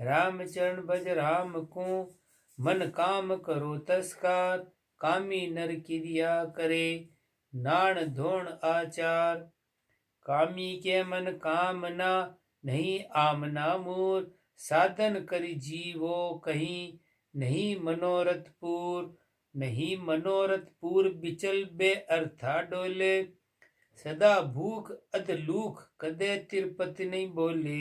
राम चरण भज राम को मन काम करो तस्कार। कामी नर क्रिया करे नाण धोण आचार। कामी के मन कामना नहीं आमना मूर। साधन करि जीवो कहीं नहीं मनोरथ पूर। नहीं मनोरथ पूर बिचल बे अर्था डोले। सदा भूख अधलूख कदे तिरपति नहीं बोले।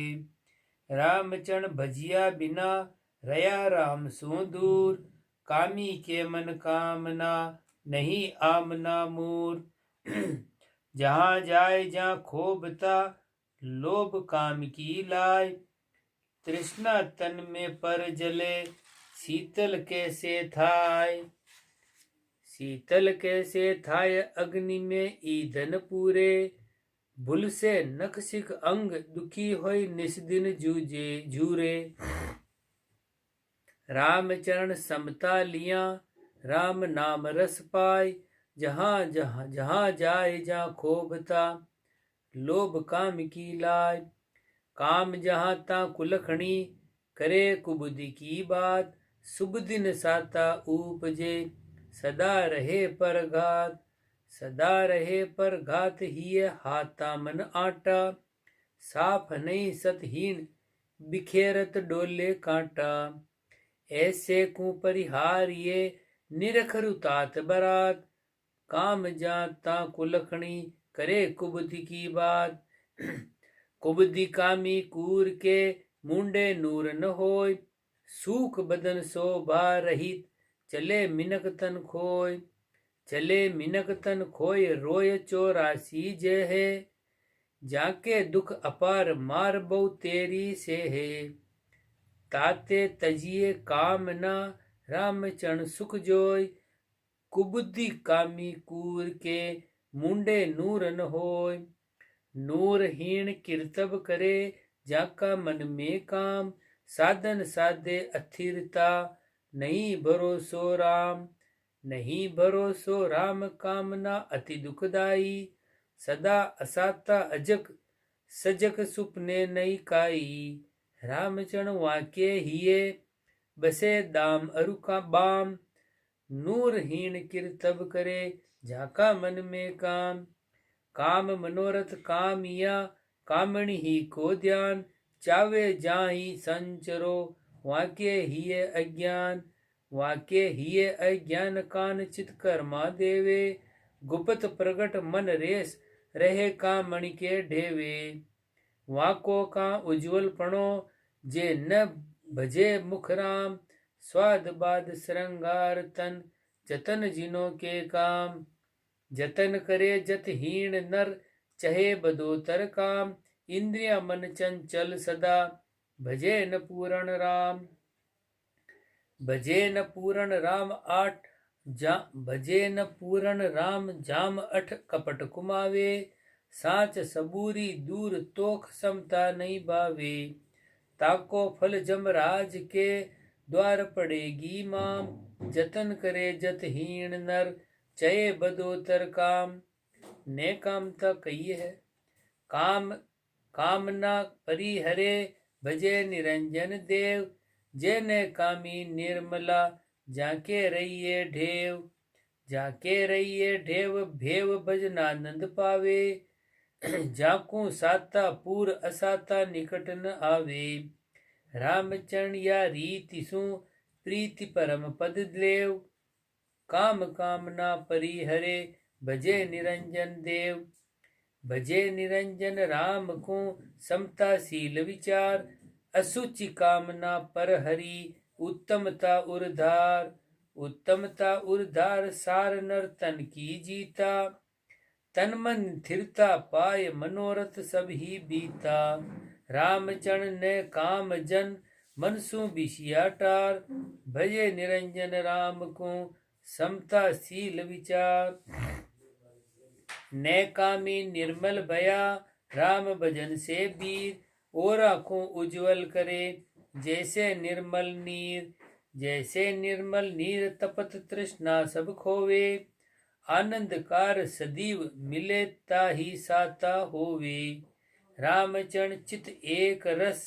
राम चरण भजिया बिना रया राम सो दूर। कामी के मन कामना नहीं आमना मूर। जहाँ जाए जहाँ खोबता लोभ काम की लाय। तृष्णा तन में पर जले शीतल कैसे थाय। शीतल कैसे थाय अग्नि में ईंधन पूरे। भूल से नखशिख अंग दुखी होई निस्दिन जूझे झूरे। राम चरण समता लिया राम नाम रस पाय। जहाँ जाए जहाँ खोबता लोभ काम की लाय। काम जहाँ ता कुलखणी करे कुबुद्धि की बात। शुभ दिन साता उपजे सदा रहे पर घात। सदा रहे पर घात ही हाथा मन आटा। साफ नहीं सतहीन बिखेरत डोले कांटा। ऐसे को परिहार ये निरख रुतात बरात। काम जाता कुलखणी करे कुबुद्धि की बात। कुबुद्धि कामी कूर के मुंडे नूर न होय। सूख बदन शोभा रहित चले मिनक तन खोय। चले मिनक तन खोय रोय 84 जय है। जाके दुख अपार मार बहु तेरी से है। ताते तजिए कामना राम चरण सुख जोय। कुबुद्धि कामी कूर के मुंडे नूर न होय। नूरहीन किरतब करे जाका मन में काम। साधन साधे अस्थिरता नहीं भरोसो राम। नहीं भरोसो राम कामना अति दुखदाई। सदा असाता अजक सजक सुपने नहीं काई। रामचरण वाक्य हिये बसे दाम अरुका बाम। नूरहीन किरतब करे जाका मन में काम। काम मनोरथ कामिया कामणी ही को ध्यान। चावे जाहि संचरो वाक्य हिये अज्ञान। वाक्य हिये अज्ञान कान चित कर्मा देवे। गुप्त प्रगट मन रेस रहे कामणि के ढेवे। वाको का उज्ज्वल पणो जे न भजे मुख राम। स्वाद बाद श्रृंगार तन जतन जिनो के काम। जतन करे जतहीन नर चहे बदोतर काम। इंद्रिया मन चंचल सदा भजे न पूरण राम। भजे न पूरण राम भजे न पूरण राम जाम अठ कपट कुमावे। साच सबूरी दूर तोख समता नहीं भावे। ताको फल जमराज के द्वार पड़ेगी माम। जतन करे जतहीन नर चये बदोतर काम। ने कामता कही है कामना परिहरे भजे निरंजन देव। जेने कामी निर्मला जाके रहिए ढेव। जाके रहिए ढेव भेव भजनानंद पावे। जाकू साता पूर असाता निकट न आवे। रामचरण या रीति सु प्रीति परम पद लेव। काम कामना परिहरे भजे निरंजन देव। भजे निरंजन राम को समताशील विचार। असुचि कामना पर हरि उत्तमता उर्धार। उत्तमता उर्धार सार नर तन की जीता। तन मन स्थिरता पाय मनोरथ सब ही बीता। रामचरण ने काम जन मनसु बिशिया टार। भजे निरंजन राम को समताशील विचार। ने कामी निर्मल भया राम भजन से वीर। और आँखों उज्ज्वल करे जैसे निर्मल नीर। जैसे निर्मल नीर तपत तृष्णा सब खोवे। आनंद कार सदीव मिले ताहि साता होवे। रामचरण चित एक रस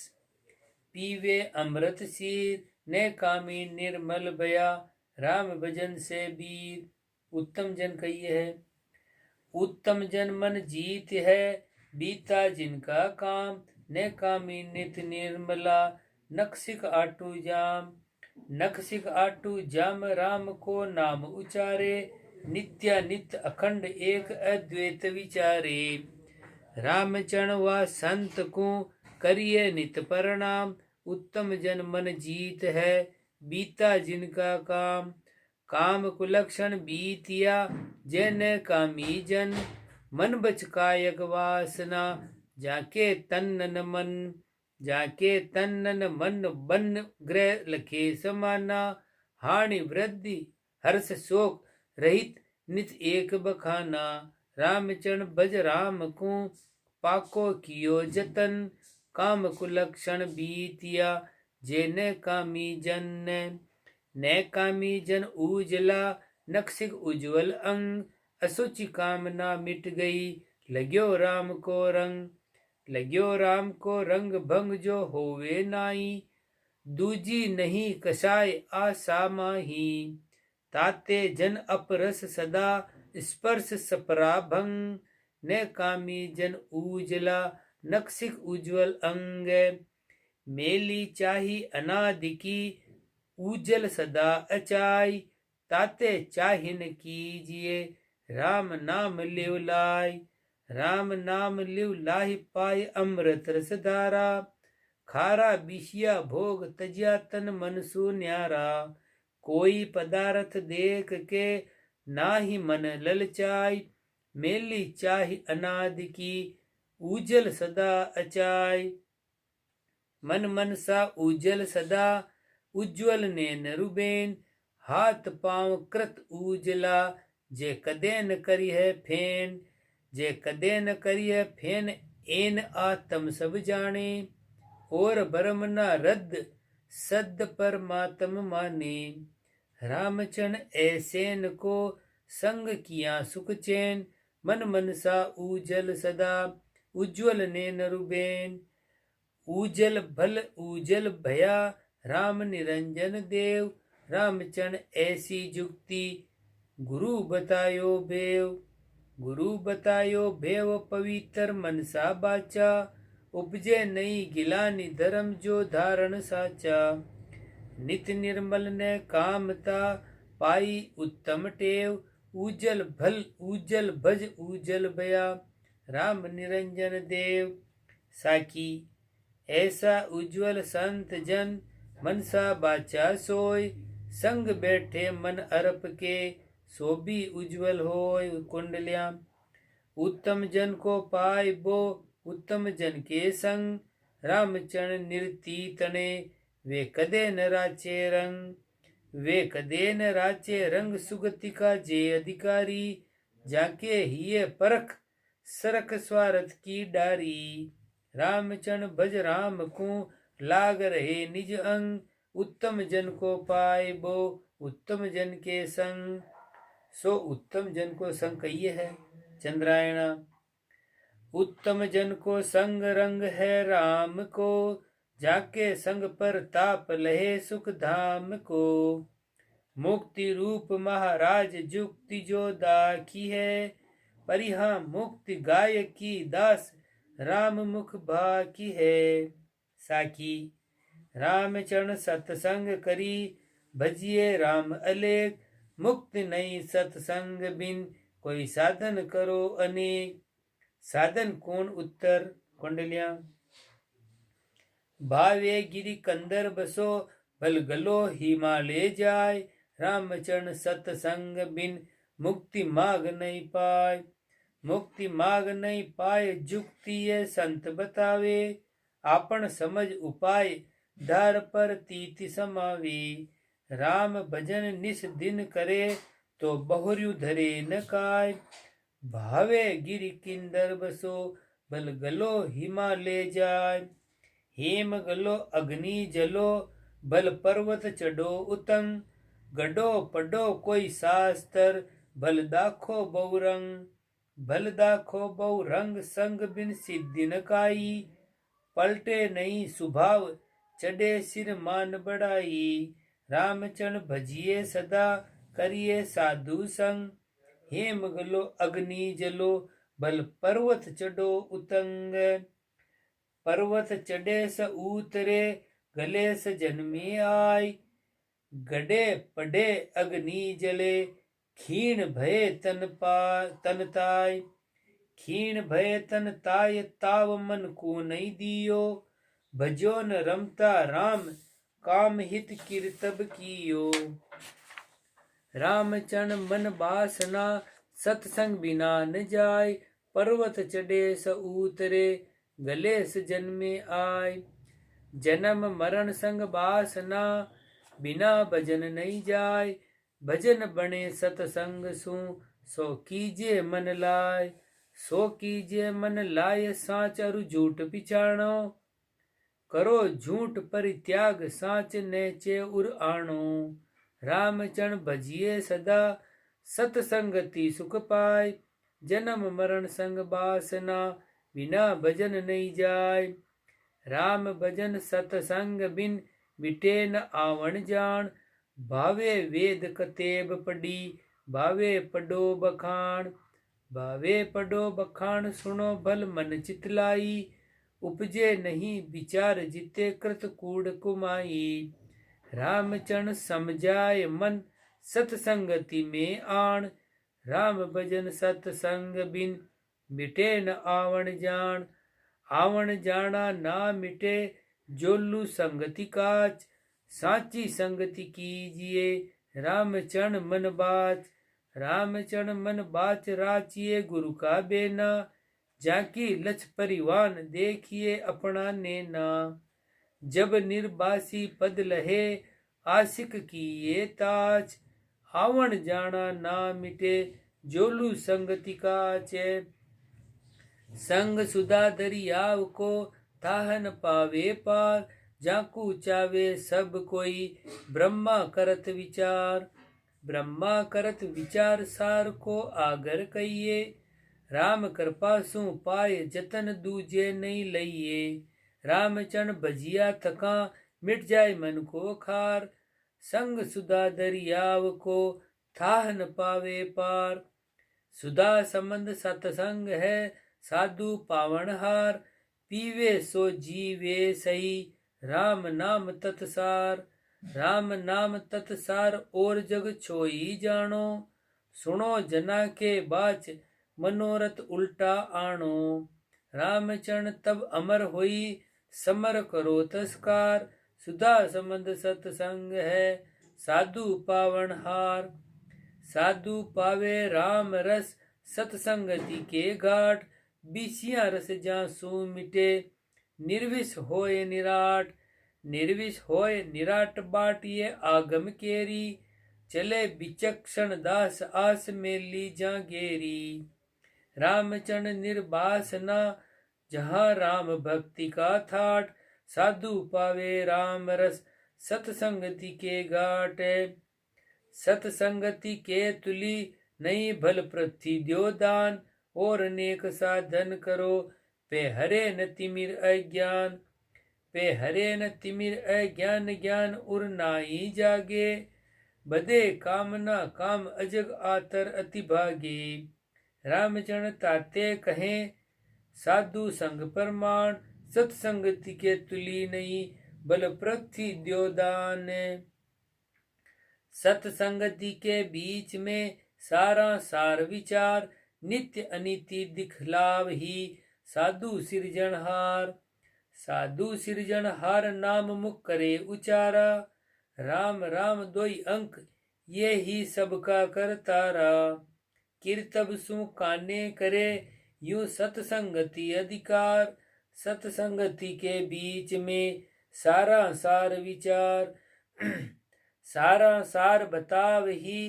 पीवे अमृत शीर, ने कामी निर्मल भया, राम भजन से वीर। उत्तम जन कहिए है, उत्तम जन मन जीत है, बीता जिनका काम, ने कामी नित निर्मला, नखसिक आटू जाम। नखसिक आटू जाम, राम को नाम उचारे, नित्यानित्य अखंड एक अद्वैत विचारे। रामचरण व संत को करिए नित प्रणाम, उत्तम जन मन जीत है, बीता जिनका काम। काम कुलक्षण बीतिया, जैन कामी जन, मन बच कायक वासना, जाके तन्नन मन। जाके तन्नन मन बन ग्रह लखे समाना, हानि वृद्धि हर्ष शोक रहित नित एक बखाना। रामचरण भज राम को, पाको कियो जतन, काम कुलक्षण बीतिया, जे न कामी जन। न कामी जन उजला, नखसिक उज्ज्वल अंग, असुचि कामना मिट गई, लग्यो राम को रंग। लग्यो राम को रंग भंग जो होवे नाई, दूजी नहीं कसाय आशा माही। ताते जन अपरस सदा, स्पर्श सपरा भंग, न कामी जन उजला, नखसिक उज्ज्वल अंग। मेली चाही अनादि की, उज्जल सदा अचाई, ताते चाहिन कीजिए, राम नाम लिव लाई। राम नाम लिव लाहि पाय अमृत रस धारा, खारा बिशिया भोग तजिया तन मन सु न्यारा। कोई पदार्थ देख के नाही मन ललचाई, मेली चाही अनादि की, उज्जल सदा अचाई। मन मनसा उज्जल सदा, उज्ज्वल नैन रुबेन, हाथ पांव कृत उजला, जे कदे न करी है फेन। जे कदे न करी है फेन, एन आत्म सब जाने, और भरम न रद्द सद परमात्म माने। रामचरण ऐसेन को, संग किया सुख चैन, मन मनसा उजल सदा, उज्ज्वल नैन रुबेन। उजल भल उजल भया, राम निरंजन देव, रामचरण ऐसी जुक्ति, गुरु बतायो भेव। गुरु बतायो भेव, पवित्र मनसा बाचा, उपजे नई गिलानी धर्म जो धारण साचा। नित निर्मल ने कामता, पाई उत्तम टेव, उज्जल भल उज्जल भज उज्जल भया, राम निरंजन देव। साकी ऐसा उज्ज्वल संत जन, मनसा बाचा सोय, संग बैठे मन अर्प के, सो भी उज्ज्वल होय। कुंडलियां उत्तम जन को पाय बो, उत्तम जन के संग, रामचरण निरती तने, वे कदे न राचे रंग। वे कदे न राचे रंग, सुगति का जे अधिकारी, जाके हिये परख सरक स्वार्थ की डारी। रामचरण भज राम को, लाग रहे निज अंग, उत्तम जन को पाए बो, उत्तम जन के संग। सो उत्तम जन को संग कहिए है। चंद्रायण उत्तम जन को संग रंग है राम को, जाके संग पर ताप लहे सुख धाम को। मुक्ति रूप महाराज जुक्ति जो दाखी है, परिहा मुक्ति गाय की दास, राम मुख बाकी है। साकी रामचरण सत्संग करी, भजिए राम अलेख, मुक्ति नहीं सत्संग बिन, कोई साधन करो अनेक। साधन कौन उत्तर। कुंडलियां भावे गिरि कंदर बसो, भल गलो हिमालय जाय, रामचरण सत्संग बिन, मुक्ति माग नहीं पाय। मुक्ति माग नहीं पाए, जुक्ति ये संत बतावे, आपन समझ उपाय, धार पर तीति समावे। राम भजन निस दिन करे, तो बहुरु धरे न काय, भावे गिरि किंदर बसो, भल गलो हिमालय जाय। हेम गलो अग्नि जलो, भल पर्वत चढ़ो उतंग, गडो पडो कोई शास्त्र, भल दाखो बहुरंग। भल दाखो बहुरंग, संग बिन सिद्धि न काई, पलटे नहीं स्वभाव चढ़े सिर मान बढ़ाई। रामचरण भजिए सदा करिए साधु संग। हेम गलो अग्नि जलो बल पर्वत चढ़ो उतंग। पर्वत चढ़े स उतरे गले स जन्मे आय। गड़े पड़े अग्नि जले खीण भय तन ताय। खीण भय तन ताय ताव मन को नहीं दियो। भजो न रमता राम काम हित कीर्तब कियो। रामचरण मन बासना सतसंग बिना न जाय। पर्वत चढ़े स उतरे गले स जन्मे आय। जन्म मरण संग बासना बिना भजन नहीं जाय। भजन बने सतसंग सु सो कीजे मन लाय। सो कीजे मन लाय साच अरु झूठ पिछाणो। करो झूठ परित्याग साच नेचे उर आणो। रामचरण भजिए सदा सतसंगति सुख पाय। जन्म मरण संग बासना बिना भजन नहीं जाय। राम भजन सतसंग बिन मिटे न आवण जान। भावे वेद कतेब पढ़ी भावे पढ़ो बखान। भावे पढ़ो बखान सुनो भल मन चितलाई। उपजे नहीं विचार जिते कृत कूड़ कुमाई। रामचरण समझाए मन सतसंगति में आन। राम भजन सतसंग बिन मिटे न आवण जान। आवण जाना ना मिटे जोलू संगति काच। साची संगति कीजिए रामचरण मन बाच। रामचरण मन बाच राचिए गुरु का बेना। जाकी लछ परिवान देखिए अपना नेना। जब निर्बासी पद लहे आशिक की ये ताच। आवण जाना ना मिटे जोलू संगति काच। संग सुधा दरियाव को ताहन पावे पार। जाकू चावे सब कोई ब्रह्मा करत विचार। ब्रह्मा करत विचार सार को आगर कहिए। राम कृपा सु पाए जतन दूजे नहीं लइए। रामचरण भजिया थका मिट जाए मन को खार। संग सुधा दरियाव को थाह न पावे पार। सुधा संबंध सतसंग है साधु पावनहार। पीवे सो जीवे सही राम नाम तत्सार। राम नाम तत्सार और जग छोई जानो। सुनो जना के बाच मनोरथ उल्टा आणो। रामचरण तब अमर होई समर करो तस्कार। सुधा संबंध सतसंग है साधु पावनहार। साधु पावे राम रस सतसंगति के घाट। बिसिया रस जासु मिटे निर्विष होए निराट। निर्विष होए निराट बाट ये आगम केरी। चले विचक्षण दास आस मेली जागेरी। रामचरण निर्बासना जहाँ राम भक्ति का थाट। साधु पावे राम रस सतसंगति के घाट। सतसंगति के तुली नहीं भल पृथ्वी द्यो दान। और अनेक साधन करो पे हरे न तिमिर अज्ञान। पे हरे न तिमिर अज्ञान ज्ञान उर नाई जागे। बदे कामना काम अजग आतर अति भागे। रामचरण ताते कहें साधु संग प्रमाण। सतसंगति के तुली नहीं बल पृथ्वी द्योदान। सतसंगति के बीच में सारा सार विचार। नित्य अनिति दिखलाव ही साधु सिरजनहार। साधु सिरजनहार नाम मुख करे उचारा। राम राम दोई अंक ये ही सबका करतारा। कीर्तब सु काने करे यूं सतसंगति अधिकार। सतसंगति के बीच में सारा सार विचार। सारा सार बताव ही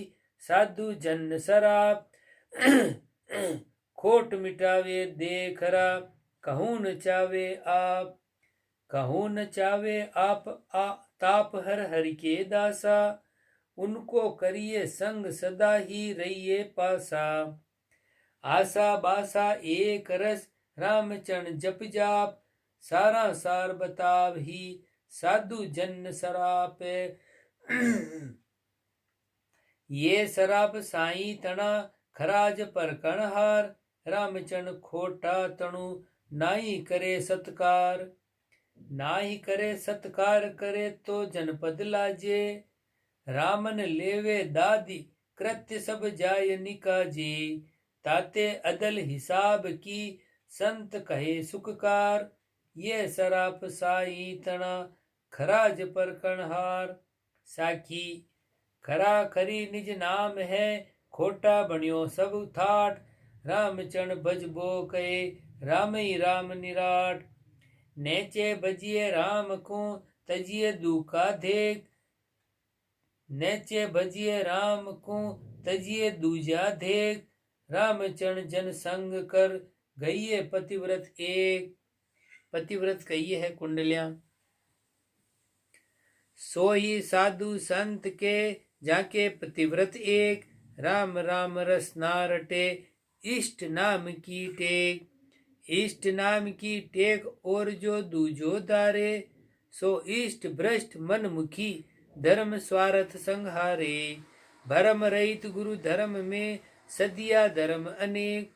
साधु जन सराप। खोट मिटावे देखरा कहूँ न चावे आप। कहूँ न चावे आप ताप हर हरि के दासा। उनको करिए संग सदा ही रहिए पासा। आशा बासा एक रस रामचरण जप जाप। सारा सार बताव ही साधु जन सराप ये सराप साई तना खराज पर कणहार रामचंद्र खोटा तणु नाई करे सत्कार नाई करे सत्कार करे तो जनपद लाजे रामन लेवे दादी कृत्य सब जाय निकाजे ताते अदल हिसाब की संत कहे सुखकार ये सराप साई तना खराज पर कणहार साखी खरा खरी निज नाम है खोटा बण्यो सब थाट रामचंद्र भजबो कहे राम ही राम निराट नेचे भजिए राम को तजिए दूका देख नेचे भजिए राम को तजिए दूजा देख रामचंद्र जन संग कर गईये पतिव्रत एक पतिव्रत कही है कुंडलियां सोई साधु संत के जाके पतिव्रत एक राम राम रस ना रटे इष्ट नाम की टेक इष्ट नाम की टेक और जो दूजो दारे सो इष्ट भ्रष्ट मन मुखी धर्म स्वार्थ संहारे भरम रहित गुरु धर्म में सदिया धर्म अनेक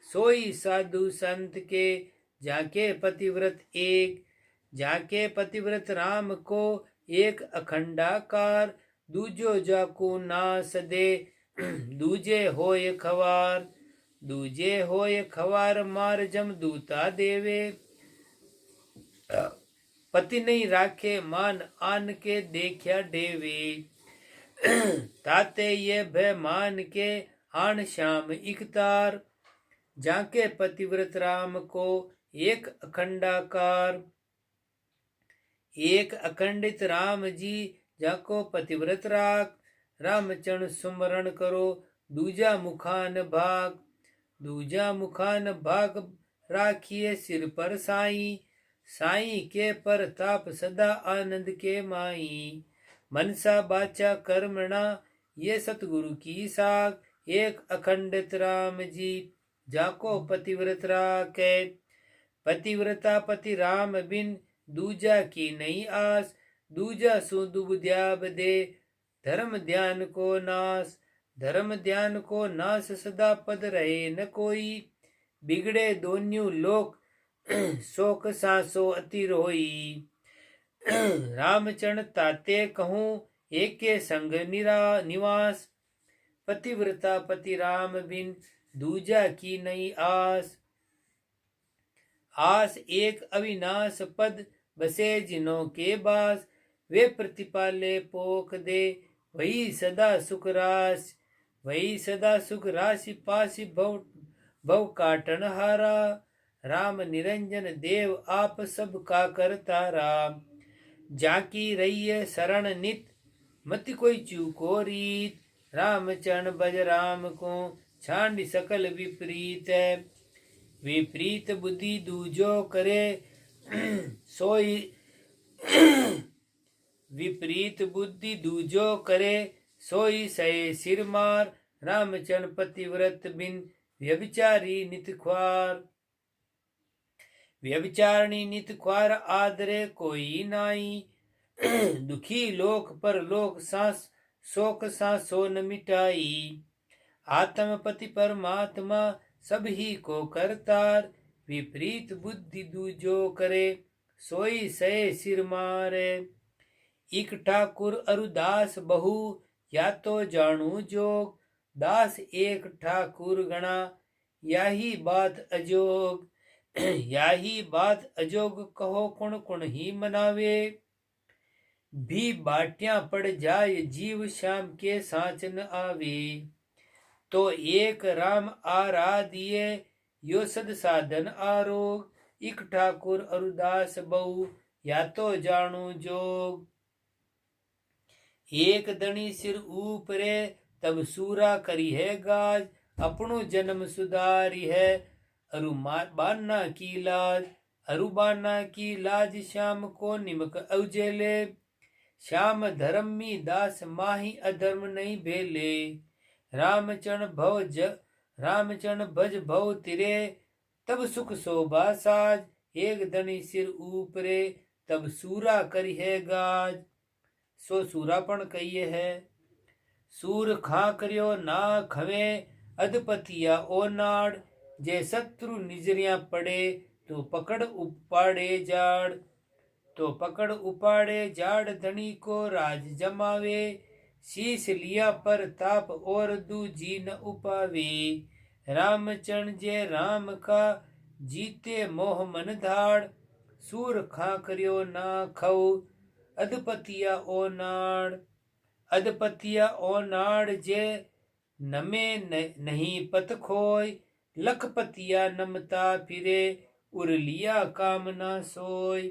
सोई साधु संत के जाके पतिव्रत एक जाके पतिव्रत राम को एक अखंडाकार दूजो जाको नास दे दूजे होय खवार दूजे होय खवार मार जम दूता देवे पति नहीं राखे मान आन के देखया डेवे ताते ये भय मान के आन श्याम इकतार जाके पतिव्रत राम को एक अखंडाकार एक अखंडित राम जी जाको पतिव्रत राख रामचंद्र सुमरण करो दूजा मुखान भाग राखिए सिर पर साई साई के परताप सदा आनंद के माई मनसा बाचा कर्मणा ये सतगुरु की साख एक अखंडित राम जी जाको पतिव्रत राखे पतिव्रता पति राम बिन दूजा की नई आस दूजा सुदुबुद्याब दे धर्म ध्यान को नाश सदा पद रहे न कोई बिगड़े दोन्यू लोक शोक सासो अति रोई रामचंद्र ताते कहूँ एके संग निवास पतिव्रता पति राम बिन दूजा की नई आस एक अविनाश पद बसे जिनों के बास वे प्रतिपाले पोख दे वही सदा सुख राशि पासी भव काटन हारा राम निरंजन देव आप सब का करता राम जाकी रही शरण नित मत कोई चूको रीत रामचरण बज राम को छांड सकल विपरीत बुद्धि दूजो करे सोई विपरीत बुद्धि दूजो करे सोई सहे सिर मार रामचंद्र पतिव्रत बिन व्यभिचारी नित ख्वार आदरे कोई नाई दुखी लोक पर लोक सांस शोक सांसो न मिटाई आत्मपति परमात्मा सब ही को करतार विपरीत बुद्धि दूजो करे सोई सहे सिर मारे इक ठाकुर अरुदास बहु या तो जानू जोग दास एक ठाकुर गणा याही बात अजोग कहो कुण कुण ही मनावे भी बाटियां पड़ जाए जीव श्याम के सांच न आवे तो एक राम आराधिये यो सद साधन आरोग इक ठाकुर अरुदास बहु या तो जानू जोग एक दणी सिर ऊपरे तब सूरा करी है गाज अपनो जन्म सुधारी है अरुबाना की लाज श्याम को निमक अवजेले श्याम धर्मी दास माही अधर्म नहीं भेले रामचरण भज भव तिरे तब सुख शोभा साज एक दणी सिर ऊपरे तब सूरा करिए गाज। सो सूरापण कहिए है। सूर खा करियो ना खवे अधपतिया ओ नाड़। जे शत्रु निजरिया पड़े तो पकड़ उपाड़े जाड़। तो पकड़ उपाड़े जाड़ धनी को राज जमावे। शीश लिया पर ताप और दूजी न उपावे। रामचरण जे राम का जीते मोह मन धाड़। सूर खा करियो ना खव अधपतिया ओ नाड़। अधपतिया ओ नाड़ जे नमे नहीं पत खोय। लखपतिया नमता फिरे उरलिया कामना सोय।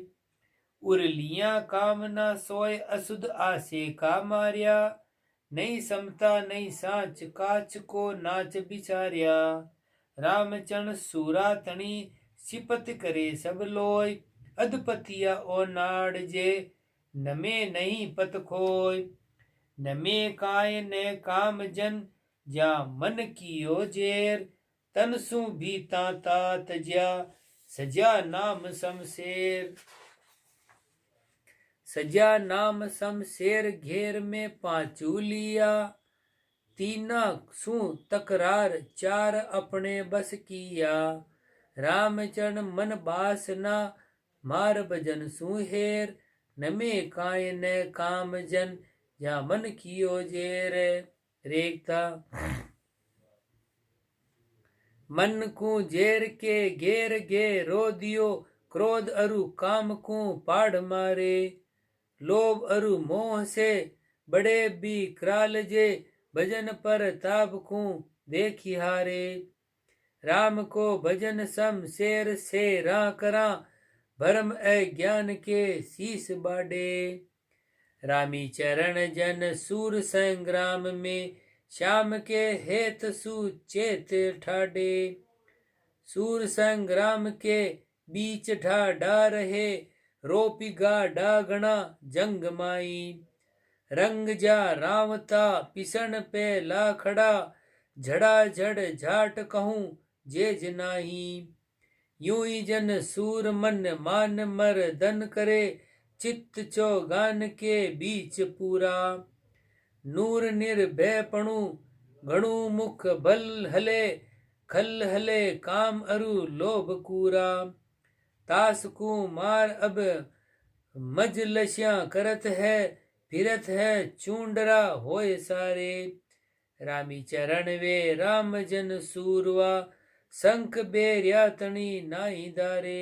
उरलिया कामना सोय असुध आसे का मार्या। नहीं समता नहीं साच काच को नाच बिचार्या। रामचरण सूरा तणी सिपत करे सब लोय। अधपतिया ओ नाड़ जे नमे नहीं पत खोय। नमे काय ने काम जन ज्या मन कियो जेर। तन सु भी ताता तज्या सजा नाम शमशेर। सजा नाम शमशेर घेर में पांचू लिया। तीना सु तकरार चार अपने बस किया। रामचरण मन बासना मार भजन सुहेर। नमे काय ने काम जन या मन कियो जेर। रेखता मन को जेर के घेर गे रो दियो। क्रोध अरु काम को पाड़ मारे। लोभ अरु मोह से बड़े भी क्राल जे। भजन पर ताप को देखी हारे। राम को भजन शमशेर से रा करा। भरम अज्ञान के शीस बाडे। रामी चरण जन सूर संग्राम में। श्याम के हेत सुचेत ठाडे। सूर संग्राम के बीच ढाडा रहे। रोपिगा डागणा जंग माई। रंग जा रावता पिसन पे ला खड़ा। झड़ा झड़ झाट कहूं जे जनाही। यूं ही जन सूर मन मान मर धन करे। चित्त चौगान के बीच पूरा। नूर निर्भयपणु घणु मुख भल हले। खल हले काम अरु लोभ कूरा। तास कुमार अब मजलस्या करत है। फिरत है चूंडरा होए सारे। रामी चरण वे राम जन सूरवा। संख बेरिया तणी नाई दारे।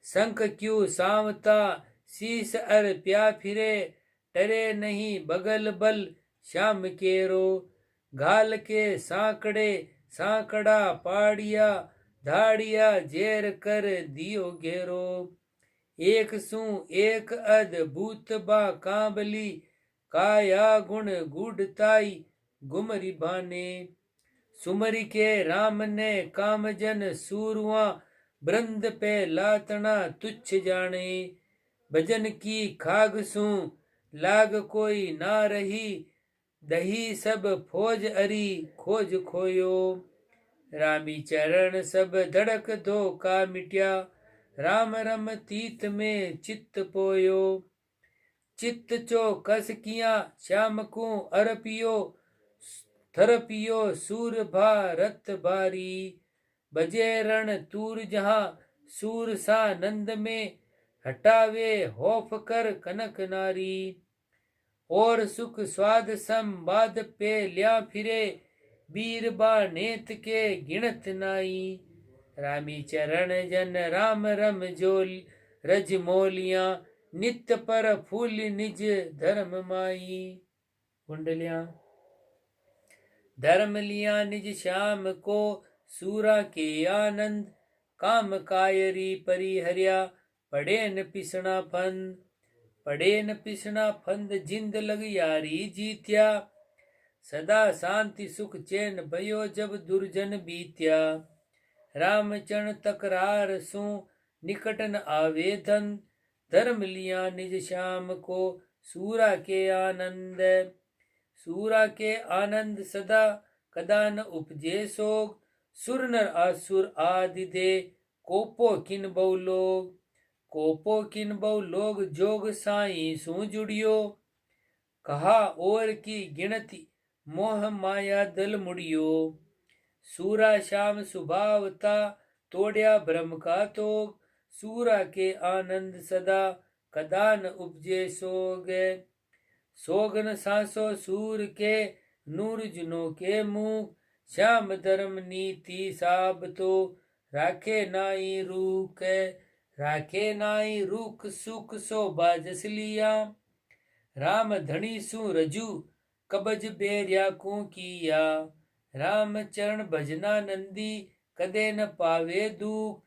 संख क्यों सावता शीस अर प्या फिरे। टरे नहीं बगल बल श्याम केरो। घाल के सांकड़े सांकड़ा पाड़िया। धाड़िया जेर कर दियो घेरो। एक सु एक अद्भुत बा कांबली। काया गुण गुड़ताई गुमरी भाने। सुमरी के राम ने कामजन सूरवा। वृंद पे लातना तुच्छ जाने। भजन की खाग सु लाग कोई ना रही। दही सब फौज अरी खोज खोयो। रामी चरण सब धड़क दो का मिट्या। राम रम तीत में चित्त पोयो। चित्त चो कस किया श्याम को अरपियो। थरपियो सूर भारत भारी। बजे रण तूर जहां सूर सा नंद में। हटावे होफ कर कनक नारी। और सुख स्वाद संवाद पे लिया फिरे। बीर बा नेत के गिणत नाई। रामी चरण जन राम रम जोल रज मोलिया। नित्य पर फूल निज धर्म माई। कुंडलियां धर्म लिया निज श्याम को। सूरा के आनंद काम कायरी परिहरिया। पड़े न पिसना फंद। पड़े न पिसना फंद जिंद लग यारी जीत्या। सदा शांति सुख चैन भयो जब दुर्जन बीत्या। रामचरण तकरार सु निकट न आवेदन। धर्म लिया निज श्याम को सूरा के आनंद। सूरा के आनंद सदा कदा न उपजे सोग। सुर नर असुर आदि दे कोपो किन बहु लोग। कोपो किन बहु लोग जोग साई सू जुड़ियो, कहा और की गिनती मोह माया दल मुड़ियो। सूरा श्याम सुभावता तोड़या ब्रह्म का तोग, सूरा के आनंद सदा कदा न उपजे सोग। सोगन सांसो सूर के नूर जुनों के मुख, श्याम धर्म नीति साब तो राखे नाई रूख। राखे नाई रूख सुख शोभा जस लिया, राम धनी सु रजू कबज बेरिया को किया। राम चरण भजना नंदी कदे न पावे दुख,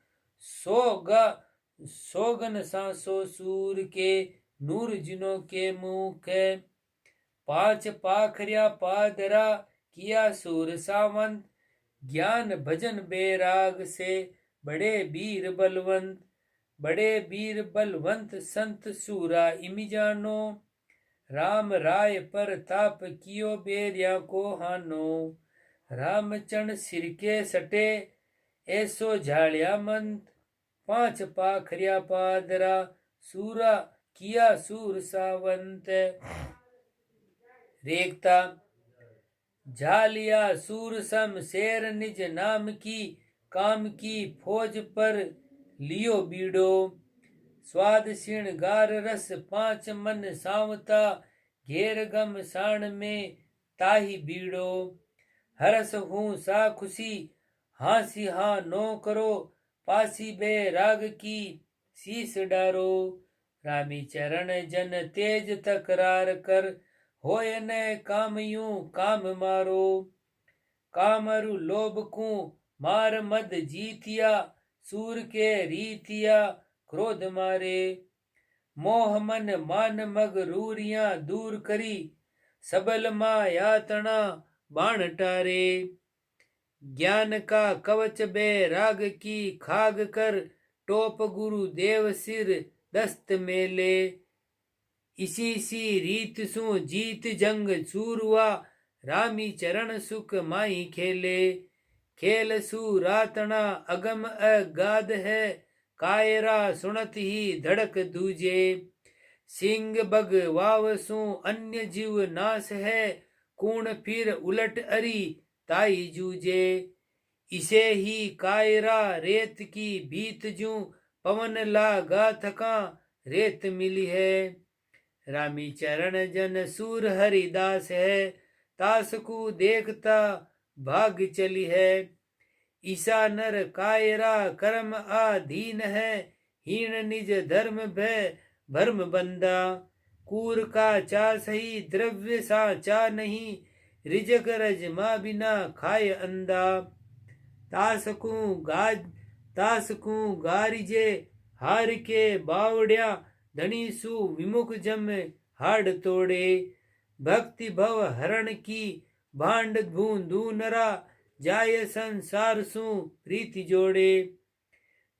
सोगन सांसो सूर के नूर जिनों के मुख। पांच पाखरिया पादरा किया सूर सावंत, ज्ञान भजन बैराग से बड़े वीर बलवंत। बड़े वीर बलवंत संत सूरा इमि जानो, राम राय पर ताप कियो बेरिया को हानो। राम चरण सिर के सटे ऐसो झाड़िया मंत, पांच पाखरिया पादरा सूरा किया सूर सावंत। रेखता झालिया सूर सम शेर निज नाम की, काम की फौज पर लियो बीड़ो। स्वाद श्रृंगार रस पांच मन सावता, घेर गम साण में ताही बीड़ो। हरस हूँ सा खुशी हासी हाँ नो करो, पासी बैराग की शीस डारो। रामी चरण जन तेज तकरार कर, होय न काम यूं काम मारो। कामरु लोभ को मार मद जीतिया, सूर के रीतिया क्रोध मारे। मोह मन मान मग रूरियां दूर करी, सबल माया तना बाण टारे। ज्ञान का कवच बैराग की खाग कर, टोप गुरु देव सिर दस्त मेले। इसी सी रीत सु जीत जंग सूरवा, रामी चरण सुख माही खेले। खेल सु रातना अगम अगाध है, कायरा सुनत ही धड़क दूजे। सिंह बग वाव सु अन्य जीव नाश है, कूण फिर उलट अरी ताई जूझे। इसे ही कायरा रेत की भीत जूं, पवन लागा थका रेत मिली है। रामी चरण जन सूर हरिदास है, तास को देखता भाग चली है। ईसा नर कायरा कर्म आधीन है, हीन निज धर्म भय भर्म बंदा। कूर का चा सही द्रव्य सा चा नहीं, रिजक रजमा बिना खाए अंधा। तासकू गारिजे हार के बावड़िया, धनी सु विमुख जम हाड़ तोड़े। भक्ति भव हरण की भांड भूंदू नरा, जाय संसार सु प्रीति जोड़े।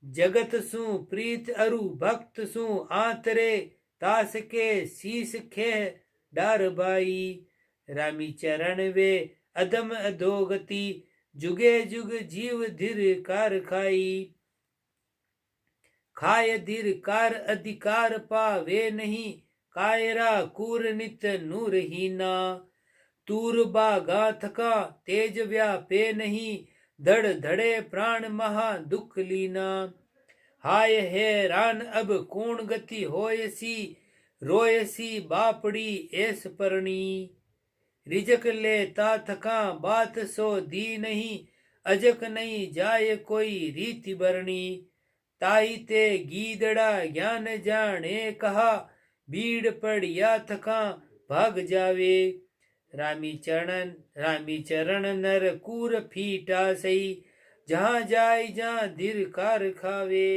जगत सु प्रीत अरु भक्त सु आंतरे, तास के शीस खे डार बाई। रामी चरण वे अदम अधोगति, जुगे जुग जीव धीर कार खाई। खाय धीर कार अधिकार पावे नहीं, कायरा कूर नित नूर हीना। तूर बागा थका तेज व्यापे नहीं, धड़ धड़े प्राण महा दुख लीना। हाय हैरान अब कौन गति होयसी, रोयसी बापड़ी ऐस परणी। रिजक लेता थका बात सो दी नहीं, अजक नहीं जाय कोई रीति बरणी। ताई ते गीदड़ा ज्ञान जाने कहा, भीड़ पड़िया थका भाग जावे। रामी चरण नर कूर फीटा सही, जहां जाय जहां धिरकार खावे।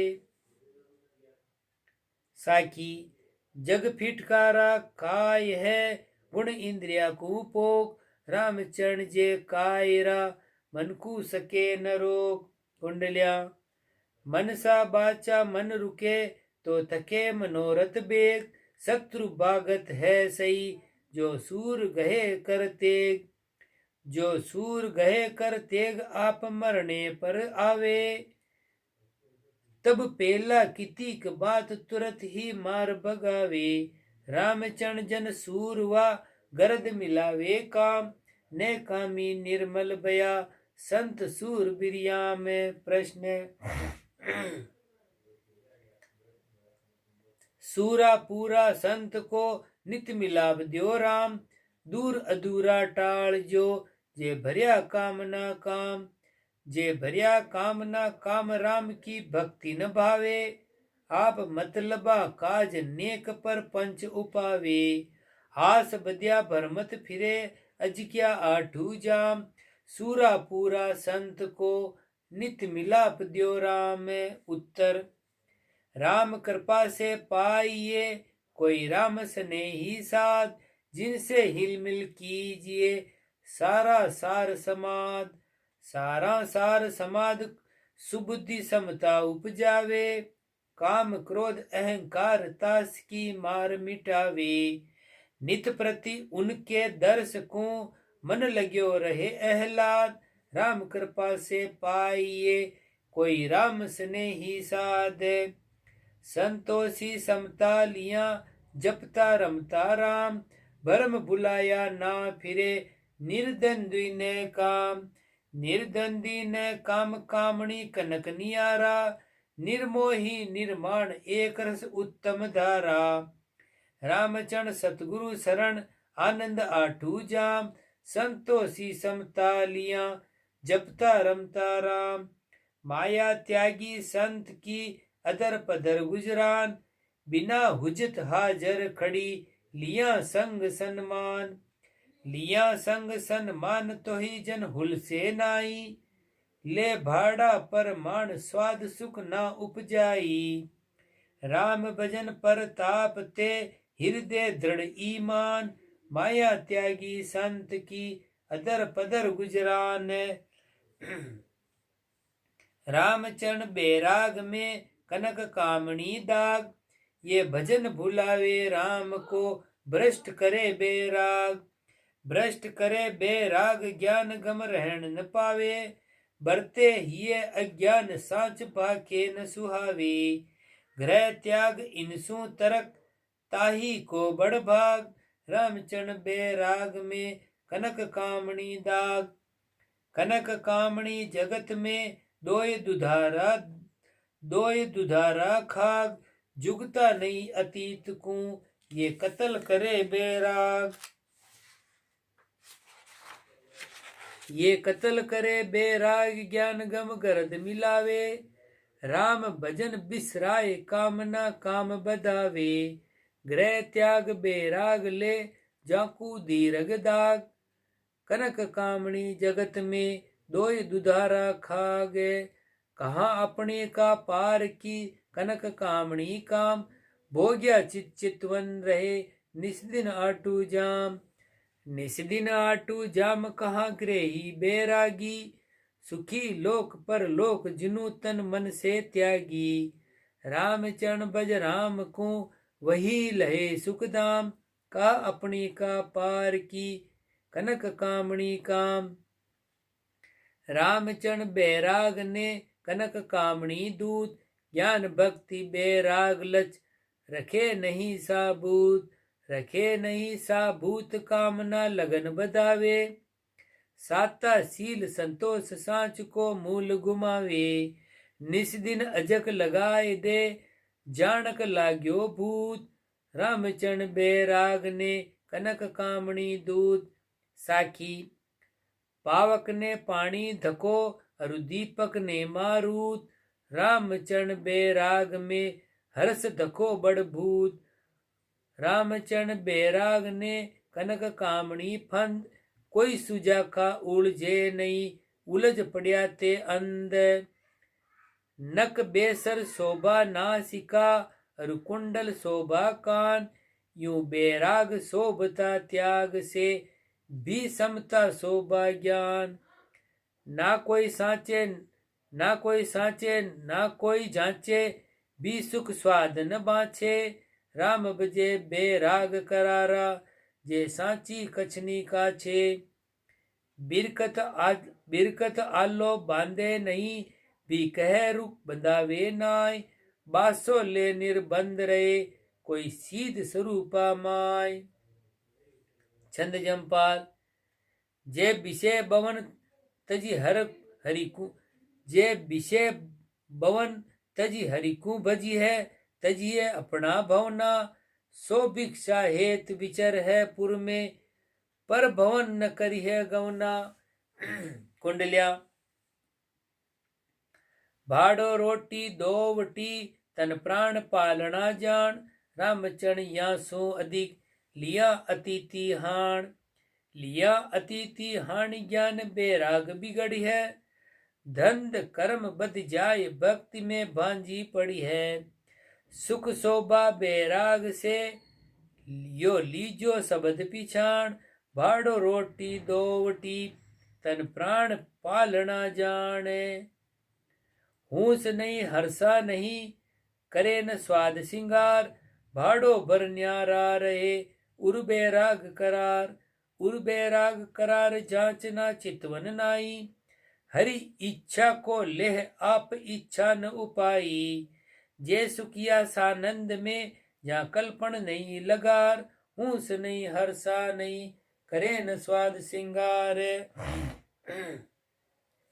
साकी जग फिटकारा काय है, गुण इंद्रिया कुपोक। राम चरण जे कायरा मन को सके न रोक। कुंडलिया मनसा बाचा मन रुके, तो थके मनोरथ बेग। शत्रु भागत है सही, जो सूर गहे कर तेग। जो सूर गहे कर तेग, आप मरने पर आवे। तब पेला कितिक बात तुरत ही मार भगावे। रामचरण जन सूरवा गरद मिलावे काम। ने कामी निर्मल बया संत सूर बिरिया में प्रश्न। सूरा पूरा संत को नित मिलाप द्यो राम। दूर अधूरा टाल जो जे भरिया कामना काम। जे भरिया कामना काम राम की भक्ति न भावे। आप मतलबा काज नेक पर पंच उपावे। हास बदिया भरमत फिरे अजिक्या आठू जाम। सूरा पूरा संत को नित मिलाप द्यो राम। उत्तर राम कृपा से पाइए कोई राम स्नेही साध। जिनसे हिलमिल कीजिए सारा सार समाद। सारा सार समाद सुबुद्धि समता उपजावे। काम क्रोध अहंकार तास की मार मिटावे। नित प्रति उनके दर्श को मन लाग्यो रहे अहलाद। राम कृपा से पाइए कोई राम स्नेही साध। संतोषी समता लिया जपता रमता राम। भरम बुलाया ना फिरे निर्द्वंद्वी ने काम। निर्द्वंद्वी ने काम कामणी कनक नियारा। निर्मोही निर्माण एक रस उत्तम धारा। रामचरण सतगुरु शरण आनंद आठू जाम। संतोषी समता लिया जपता रमता राम। माया त्यागी संत की अदर पदर गुजरान। बिना हुजत हाजर खड़ी लिया संग सन्मान। लिया संग सन्मान तो ही जन हुल से नाई। ले भाड़ा पर मान स्वाद सुख ना उपजाई। राम भजन पर ताप ते हृदय दृढ़ ईमान। माया त्यागी संत की अदर पदर गुजरान। रामचरण बैराग में कनक कामणी दाग। ये भजन भुलावे राम को भ्रष्ट करे बैराग। भ्रष्ट करे बैराग ज्ञान गम रहन न पावे। बरते हिये अज्ञान साच पाके न सुहावे। ग्रह त्याग इनसु तरक ताही को बड़ भाग। रामचरण बैराग में कनक कामणी दाग। कनक कामणी जगत में दोय दुधारा खाग। जुगता नहीं अतीत को ये कत्ल करे बैराग। ये कत्ल करे बैराग ज्ञान गम गरद मिलावे। राम भजन बिसराय कामना काम बधावे। ग्रह त्याग बैराग ले जाकू दीर्घ दाग। कनक कामणी जगत में दोय दुधारा खागे। कहाँ अपने का पार की कनक कामणी काम। भोग्या चितवन रहे निस्दिन आटू जाम। निस्दिन आटू जाम कहाँ ग्रही बैरागी। सुखी लोक पर लोक जिनु तन मन से त्यागी। रामचरण भज राम को वही लहे सुखदाम। का अपनी का पार की कनक कामणी काम। रामचरण बैराग ने कनक कामणी दूत। ज्ञान भक्ति बैराग लच रखे नहीं साबूत। रखे नहीं साबूत कामना लगन बधावे। साता सील संतोष सांच को मूल गुमावे। निस्दिन अजक लगाए दे जानक लाग्यो भूत। रामचरण बैराग ने कनक कामणी दूत। साखी पावक ने पानी धको अरु दीपक ने मारूत। रामचरण बैराग में हर्ष धको बड़ भूत। रामचरण बैराग ने कनक कामणी फंद। कोई सुजा का उलझे नहीं उलझ पड़िया ते अंध। नक बेसर शोभा नासिका अरु कुंडल शोभा कान। यूं बैराग शोभता त्याग से भी समता शोभा ज्ञान। ना कोई सांचे ना कोई जांचे भी सुख स्वाद न बाँचे। राम भजे बैराग करारा जे सांची कछनी काछे। बिरकत आलो बांधे नहीं भी कह रुख बंधावे नाय, बासो ले निर्बंध रहे, कोई सीध स्वरूपा माय। छंद जमपाल। जे विषय बवन तजी हरिकु, जे विषय बवन तजी हरिकु भजी है, तजिए अपना भवना, सो भिक्षा हेत विचर है पुर में, पर भवन न करी है गवना। कुंडलिया। भाड़ो रोटी दोवटी, तन प्राण पालना जान, रामचरण या सो अधिक, लिया अतिथि हाण। लिया अतिथि हानि ज्ञान बैराग बिगड़ी है, धंध कर्म बद जाय भक्ति में भांजी पड़ी है। सुख शोभा बैराग से, यो लीजो शब्द पिछाण, भाड़ो रोटी दोवटी, तन प्राण पालना जाने। हूस नहीं हर्षा नहीं, करे न स्वाद सिंगार, भाड़ो भर न्यारा रहे, उर बैराग करार। उर बैराग करार जांचना चितवन नाई, हरि इच्छा को लेह आप इच्छा न उपाई। जे सुखिया सानंद में, जहाँ कल्पन नहीं लगार, हूस नहीं हर्षा नहीं, करे न स्वाद सिंगार।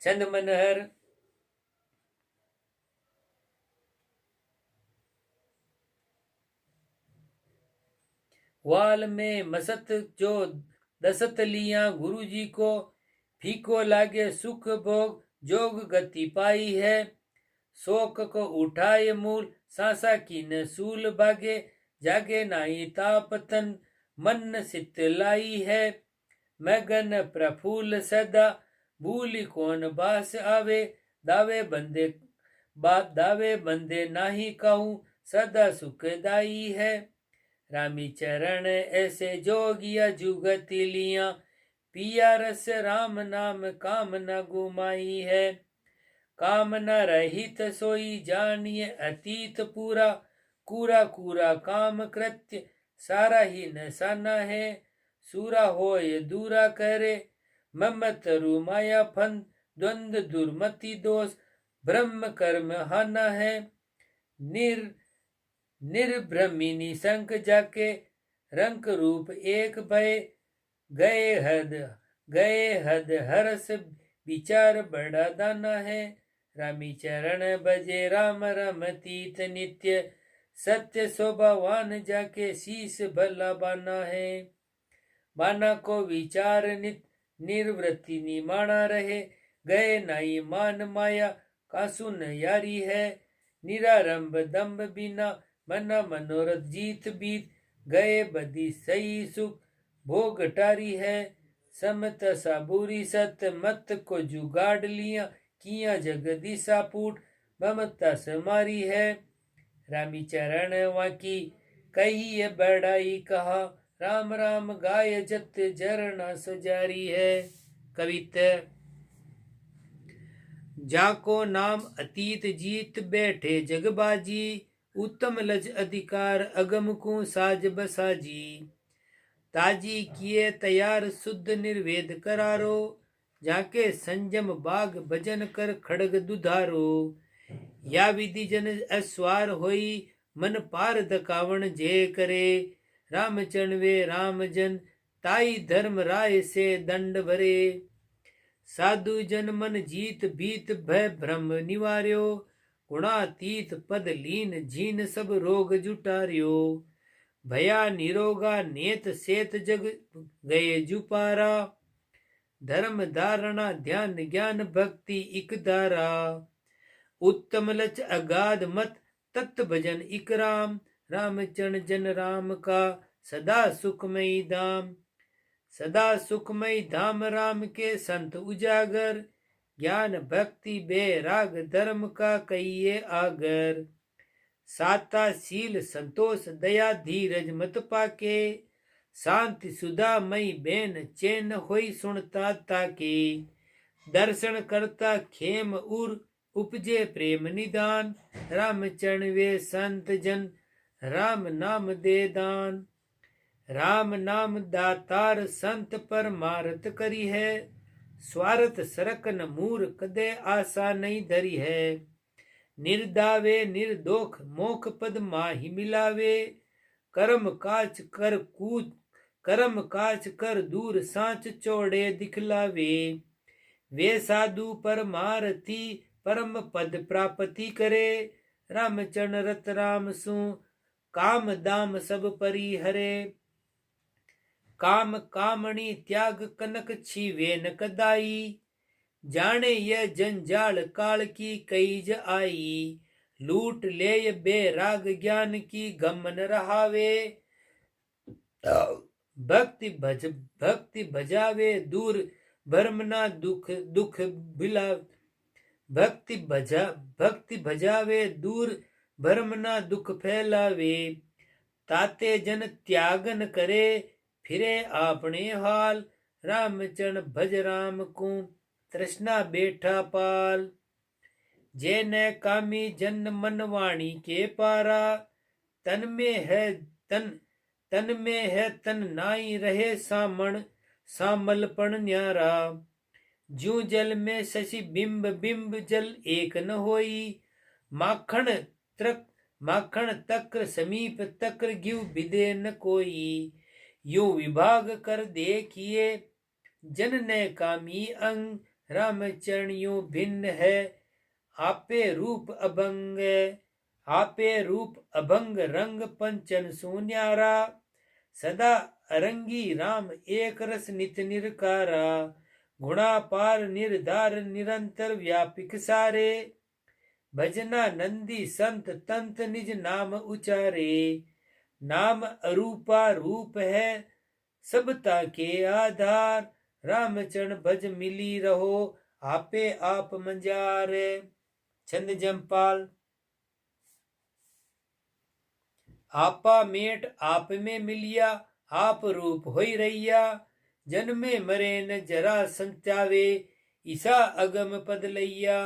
छंद मनहर। वाल में मसत जो दसत लिया, गुरु जी को फीको लागे सुख भोग, जोग गति पाई है। शोक को उठाए मूल, सांसा की न सूल भागे, जागे नाई तापतन, मन सित लाई है। मगन प्रफुल्ल सदा, भूली कौन बास आवे, दावे बंदे नाही कहूँ, सदा सुखदाई है। रामी चरण ऐसे जोगिया जुगति लिया, पिया रस राम नाम काम न गुमाई है। काम न रहित सोई जानिए अतीत पूरा, कूरा कूरा काम कृत्य सारा ही न साना है। सूरा होय दूरा करे, ममत रु माया फंद, द्वंद दुर्मति दोष, ब्रह्म कर्म हाना है। निर्भ्रमिनी संक जाके, रंक रूप एक भय, गए हद हरस विचार बड़ा दाना है। रामी चरण भजे राम रमतीत नित्य, सत्य शोभावान जाके शीश भला बाना है। बाना को विचार नित निर्वृत्ति निमाणा रहे, गए नाई मान माया कासुन यारी है। निरारंभ दम्भ बिना, मना मनोरथ जीत बीत, गए बदी सही सुख भोग टारी है। समत साबूरी सत मत को जुगाड़ लिया, किया जगदीसा पूट ममता समारी है। रामी चरण वाकी कही बड़ाई कहा, राम राम गाय जत जरना सजारी है। कविता। जाको नाम अतीत जीत बैठे जगबाजी, उत्तम लज अधिकार अगम को साज बसाजी। ताजी किए तैयार शुद्ध निर्वेद करारो, जाके संजम बाग भजन कर खड़ग दुधारो। या विधि जन अस्वार होई, मन पार दकावण जे करे। रामचरण वे राम जन, ताई धर्म राय से दंड भरे। साधु जन मन जीत भीत भय भ्रम निवार्यो, गुणातीत पद लीन झीन सब रोग जुटार्यो। भया निरोगा नेत सेत जग गए जुपारा, धर्म धारणा ध्यान ज्ञान भक्ति इक धारा। उत्तम लच अगाध मत तत्त भजन इक राम, रामचरण जन राम का सदा सुखमयी धाम। सदा सुखमयी धाम राम के संत उजागर, ज्ञान भक्ति बैराग धर्म का कहिए आगर। साता शील संतोष दया धीरज मत पाके, शांति सुधा मई बैन चैन होई सुनता ताके। दर्शन करता खेम उर उपजे प्रेम निदान, रामचरण वे संत जन राम नाम दे दान। राम नाम दातार संत परमारथ करी है, स्वार्थ सरकन मूर कदे आशा नहीं धरी है। निर्दावे निर्दोख मोख पद माही मिलावे, कर्म काज कर दूर सांच चौड़े दिखलावे। वे साधु परमारथी परम पद प्राप्ति करे, रामचरण रत राम सु काम दाम सब परिहरे। काम कामणी त्याग कनक छीवे न कदाई, जाने यह जंजाल काल की कईज आई। लूट ले बेराग ज्ञान की गमन रहावे, भक्ति भजावे दूर भरम ना दुख भिला। भक्ति भजावे दूर भरम ना दुख फैलावे। ताते जन त्यागन करे फिरे आपने हाल, रामचरण भज राम को तृष्णा बैठा पाल। जे न कामी जन मन वाणी के पारा, तन में है तन नाई रहे सामलपण न्यारा। ज्यों जल में शशि बिंब जल एक न होई, माखण तक्र समीप तक्र गिव विदे न कोई। यूं विभाग कर देखिए जन ने कामी अंग, रामचरण यूं भिन्न है आपे रूप अभंग रंग पंचन सुन्यारा। सदा अरंगी राम एक रस नित निरकारा, गुणा पार निर्धार निरंतर व्यापिक सारे। भजना नंदी संत तंत निज नाम उचारे, नाम अरूपा रूप है सबता के आधार। रामचरण भज मिली रहो आपे आप मंजारे। छंद जमपाल। आपा मेट आप में मिलिया, आप रूप होई रैया। जन्मे मरे न जरा संत्यावे, ईसा अगम पद लैया।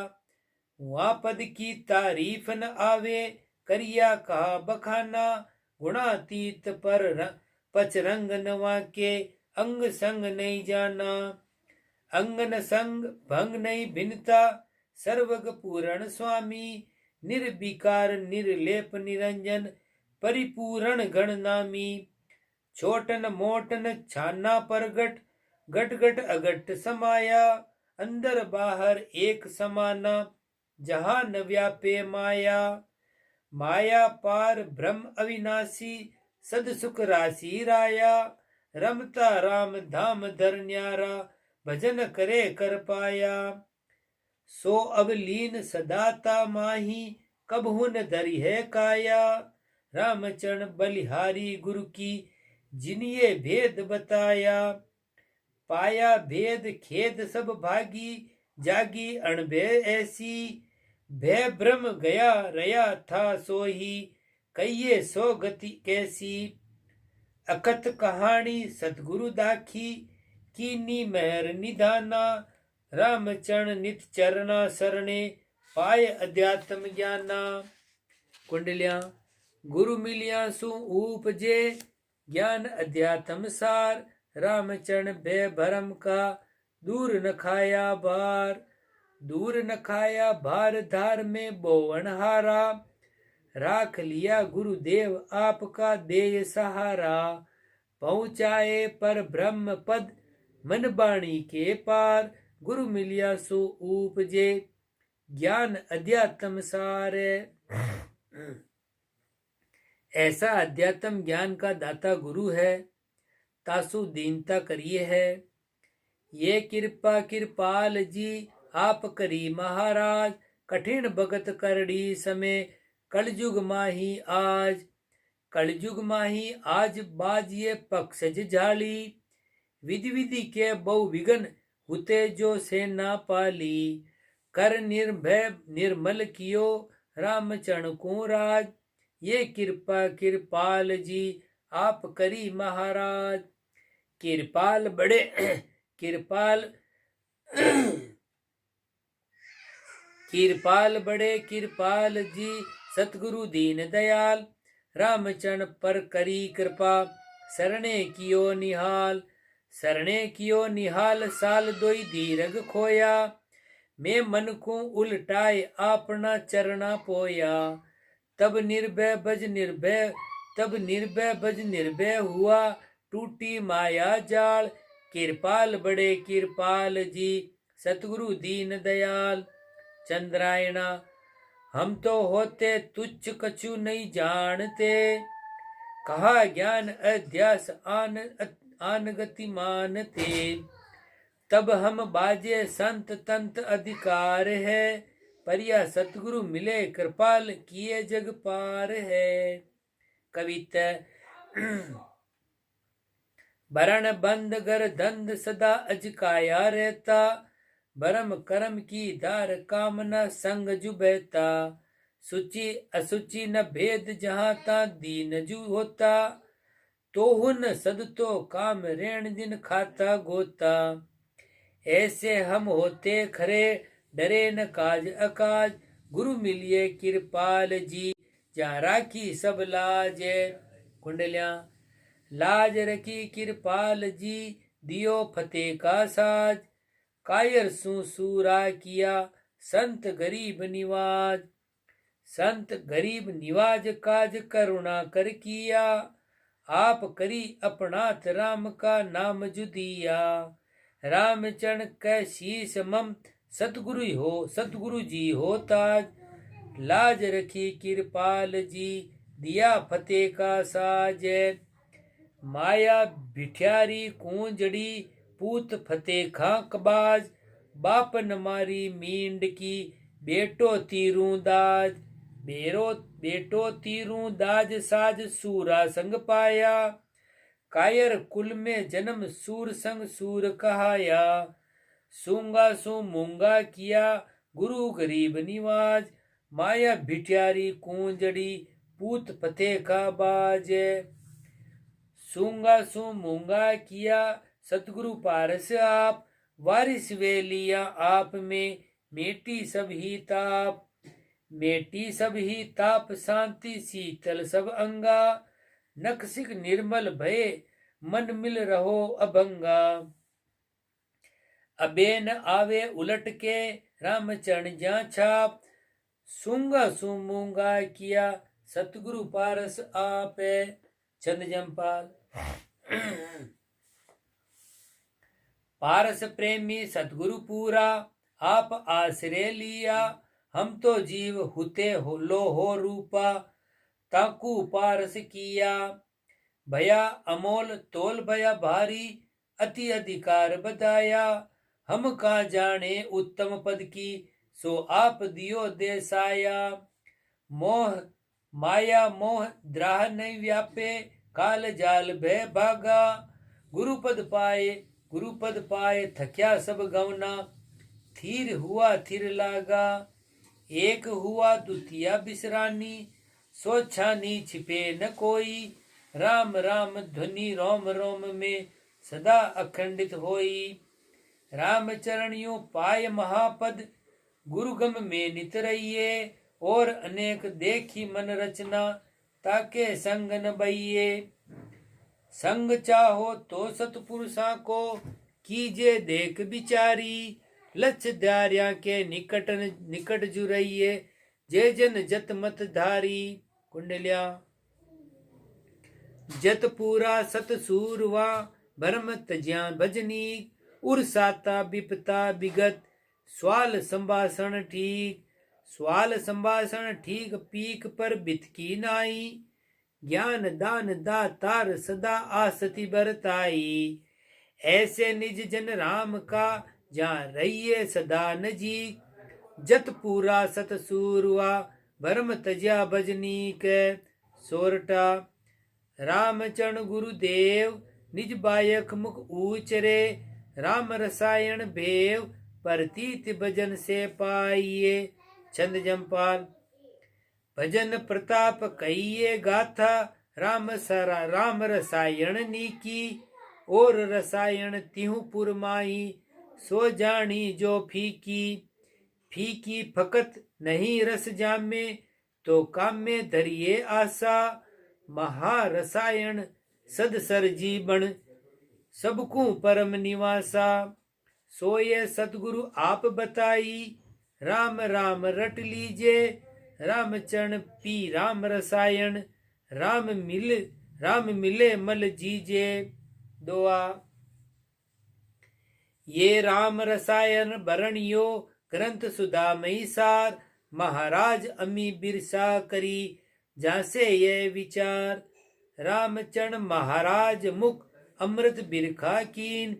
वहाँ पद की तारीफ न आवे, करिया कहा बखाना। गुणातीत पर पचरंग नवा के, अंग संग नहीं जाना। अंग न संग भंग नहीं भिन्नता, सर्वग पूर्ण स्वामी। निर्विकार निर्लेप निरंजन, परिपूर्ण गणनामी। छोटन मोटन छाना परगट, गट गट अगट समाया। अंदर बाहर एक समाना, जहां न व्यापे माया। माया पार ब्रह्म अविनाशी, सद सुख राशि राया। रमता राम धाम धर न्यारा, भजन करे कर पाया। सो अब लीन सदाता माही, कब हुन धरी है काया। रामचरण बलिहारी गुरु की, जिनिये भेद बताया। पाया भेद खेद सब भागी, जागी अणभे ऐसी। भय भ्रम गया रया था सोही, कहिए सो गति कैसी। अकथ कहानी सतगुरु दाखी, कीनी महर निधाना। रामचरण नित चरना सरणे, पाए अध्यात्म ज्ञाना। कुंडलियां। गुरु मिलिया सु उपजे, ज्ञान अध्यात्म सार। रामचरण भय भरम का, दूर न खाया भार। दूर न खाया भार धार में बोवन हारा। राख लिया गुरुदेव आपका देय सहारा। पहुँचाए पर ब्रह्म पद, मन बाणी के पार। गुरु मिलिया सो उपजे, ज्ञान अध्यात्म सार। ऐसा अध्यात्म ज्ञान का दाता गुरु है, तासु दीनता करिए है। ये कृपा कृपाल जी आप करी महाराज। कठिन भगत करड़ी समय, कलयुग माही आज। कलयुग माही आज बाजिए पक्षज झाली। विधि विधि के बहु विघन, हुते जो सेना पाली। कर निर्भय निर्मल कियो, रामचरण को राज। ये कृपा कृपाल जी आप करी महाराज। कृपाल बड़े कृपाल जी, सतगुरु दीन दयाल। रामचरण पर करी कृपा, सरणे कियो निहाल। सरणे कियो निहाल साल दोई दीरघ खोया, मैं मन को उलटाए अपना चरना पोया। तब निर्भय बज निर्भय, तब निर्भय बज निर्भय हुआ, टूटी माया जाल, कृपाल बड़े कृपाल जी, सतगुरु दीन दयाल। चंद्रायणा, हम तो होते तुच्छ कछु नहीं जानते, कहा ज्ञान अध्यास आन गतिमान थे। तब हम बाजे संत तंत अधिकार है, पर यह सतगुरु मिले कृपाल किए जग पार है। कविता बरण बंद गर दंद सदा अजकाया रहता, भरम कर्म की धार कामना संग जुबहता। सुचि असुचि न भेद जहाँ ता दीन जू होता, तो हुन सद तो काम रेण दिन खाता गोता। ऐसे हम होते खरे डरे न काज अकाज, गुरु मिलिए कृपाल जी, जहाँ राखी सब लाज। कुंडलियां, लाज रखी कृपाल जी, दियो फतेह का साज, कायर सु सूरा किया संत गरीब निवाज। संत गरीब निवाज काज करुणा कर किया, आप करी अपनाथ राम का नाम जुदिया। राम चरण कै शीस मम, सतगुरु जी हो ताज, लाज रखी कृपाल जी, दिया फतेह का साज। माया भिठ्यारी कूंजड़ी, पूत फतेह खां कबाज, बापन मारी मींड की, बेटो तीरू दाज। बेटो तीरू दाज साज, सूरा संग पाया, कायर कुल में जन्म सूर संग सूर कहाया। सूंगा सु मूंगा किया, गुरु गरीब निवाज, माया भिठ्यारी कूंजड़ी, पूत फतेह का बाज। सूंगा सु मूंगा किया, सतगुरु पारस आप, वारिस वे लिया आप में, मेटी सब ही ताप। मेटी सब ही ताप, शांति शीतल सब अंगा, नखसिक निर्मल भय, मन मिल रहो अभंगा। अबे न आवे उलट के, राम चरण जा छाप, सूंगा सु मूंगा किया, सतगुरु पारस आप। चंद जमपाल। पारस प्रेमी सतगुरु पूरा, आप आश्रय लिया, हम तो जीव हुते हो लो हो रूपा, ताकू पारस किया। भया अमोल तोल भया भारी, अति अधिकार बताया, हम का जाने उत्तम पद की, सो आप दियो देसाया। मोह माया मोह द्राह नहीं व्यापे, काल जाल भय भागा, गुरुपद पाए थक्या सब गवना, थीर हुआ थिर लागा, एक हुआ द्वितीया बिसरानी, सो छानी छिपे न कोई, राम राम ध्वनि रोम रोम में सदा अखंडित होई। राम चरण यूं पाय महापद, गुरुगम में नित रहिए, और अनेक देखी मन रचना, ताके संग न बहिए। संग चाहो तो सतपुरुषा को, कीजे देख बिचारी, लक्ष्य धार्या के निकट जुरइये, जय जन जत मत धारी। कुंडलिया, जत पूरा सत सूरवा, भरम तज्या भजनी, उर साता विपता विगत, स्वाल संभाषण ठीक। स्वाल संभाषण ठीक, पीक पर बितकी नाई, ज्ञान दान दातार सदा आसति बरताई। ऐसे निज जन राम का, जहाँ रहिए सदा नजीक, जत पूरा सत सूरवा, भरम तज्या भजनी के। सोरठा, रामचरण गुरुदेव, निज बायक मुख ऊचरे, राम रसायन भेव, प्रतीत भजन से पाइये। छंद जमपाल। भजन प्रताप कहिए गाथा, राम रसायन नीकी, और रसायन तिहु पुरमाई, सो जानी जो फीकी। फीकी फकत नहीं रस जामे, तो काम में धरिए आशा, महारसायन सद सर जीवन, सबको परम निवासा। सोये सतगुरु आप बताई, राम राम रट लीजे। राम चरण पी राम रसायन, राम मिले मल जीजे। दुआ। ये राम रसायन बरणियो, ग्रंथ सुधामयी सार। महाराज अमी बिरसा करी, जासे ये विचार। रामचरण महाराज मुख अमृत बिरखा कीन।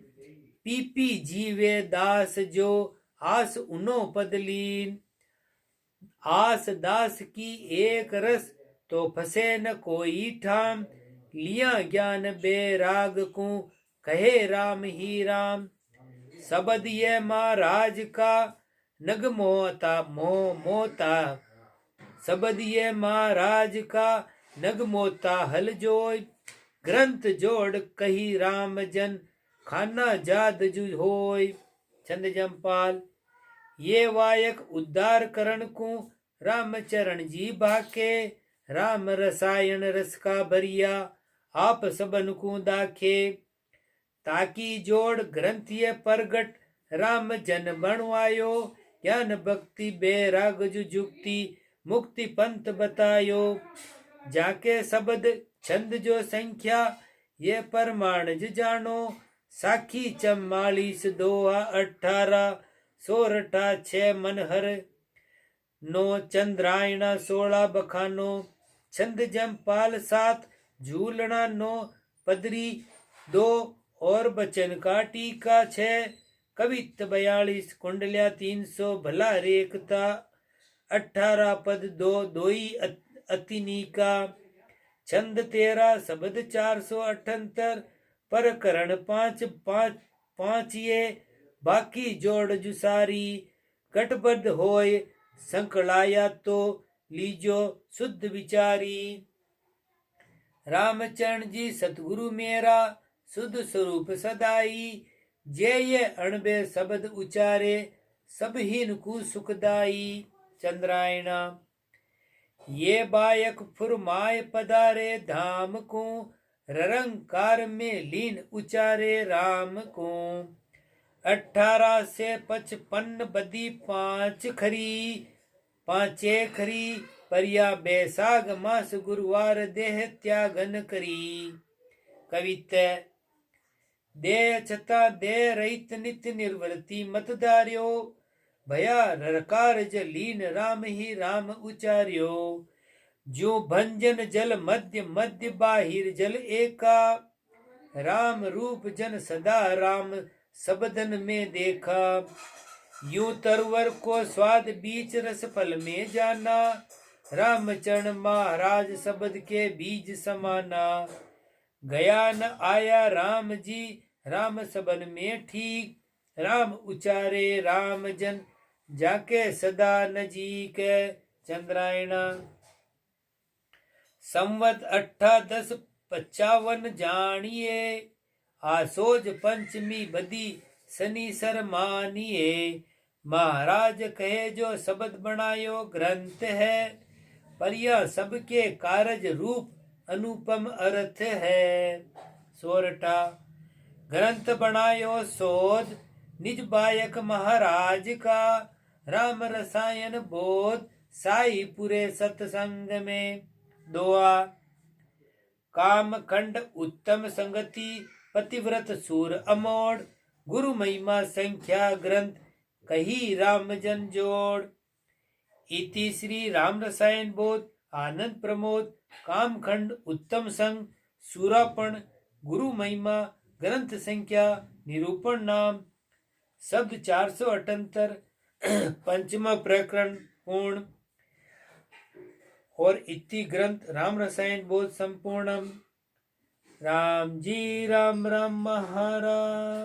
पीपी जीवे दास जो, आस उनो पदलीन। आस दास की एक रस, तो फसे न कोई ठाम। लिया ज्ञान बेराग को, कहे राम ही राम। सबद ये महाराज का, नग मोता। सबद ये महाराज का, नग मोता हल जोय। ग्रंथ जोड़ कही राम जन, खाना जाद जुज होय। छंद जमपाल। ये वायक उद्धार करण को, राम चरण जी बाके। राम रसायन रस का भरिया, आप सबन को दाखे। ताकि जोड़ ग्रंथिय परगट, राम जन बनवायो। ज्ञान भक्ति बेराग जुक्ति, मुक्ति पंथ बतायो। जाके शब्द छंद जो संख्या, ये परमाण जानो। साखी 44 दोहा 18, सोरठा 6 मनहर 9, चंद्रायणा 16 बखानो। छंद जमपाल 7, झूलना 9, पदरी 2 और बचन का टीका 6, कवित्त 42, कुंडलिया 300, भला रेखता 18 पद 2, दोई अतिनिका। छंद 13, शब्द 478, प्रकरण 5 ये। बाकी जोड़ जुसारी, गटबद्ध होय संकलाया तो, लीजो शुद्ध विचारी। रामचरण जी सतगुरु मेरा, शुद्ध स्वरूप सदाई। जे ये अणबे शब्द उचारे, सब हीन को सुखदाई। चंद्रायणा। ये बायक फुरमाए पधारे धाम को, ररंकार में लीन उचारे राम को। 18 से 55 बदी 5 खरी, 5 खरी। परिया बैसाग मास गुरुवार, देह त्यागन करी। कविता। दे छता दे रहित नित्य निर्वृति मत धार्यो। भया रकार जलीन, राम ही राम उचार्यो। जो भंजन जल मध्य मध्य, बाहिर जल एका। राम रूप जन सदा राम, सबदन में देखा। यूं तरवर को स्वाद बीच, रस फल में जाना। रामचरण महाराज शब्द के बीज समाना। गया न आया राम जी, राम सबन में ठीक। राम उचारे राम जन, जाके सदा नजीक। चंद्रायणा। संवत 18-10-55 जानिए। आसोज पंचमी बदी, शनि सर मानिए। महाराज कहे जो शब्द बनायो, ग्रंथ है। पर यह सबके कारज रूप, अनुपम अर्थ है। सोरठा। ग्रंथ बनायो शोध, निज बायक महाराज का। राम रसायन बोध, साई पुरे सत्संग में। दुआ। काम खंड उत्तम संगति, पतिव्रत सूर अमोड़। गुरु महिमा संख्या ग्रंथ, कही राम जन जोड़। इति श्री राम रसायन बोध, आनंद प्रमोद। कामखंड उत्तम संग, सूरापण। गुरु महिमा ग्रंथ संख्या, निरूपण नाम। शब्द 478, पंचमा प्रकरण पूर्ण। और इति ग्रंथ राम रसायन बोध संपूर्णम। राम जी राम राम महाराज।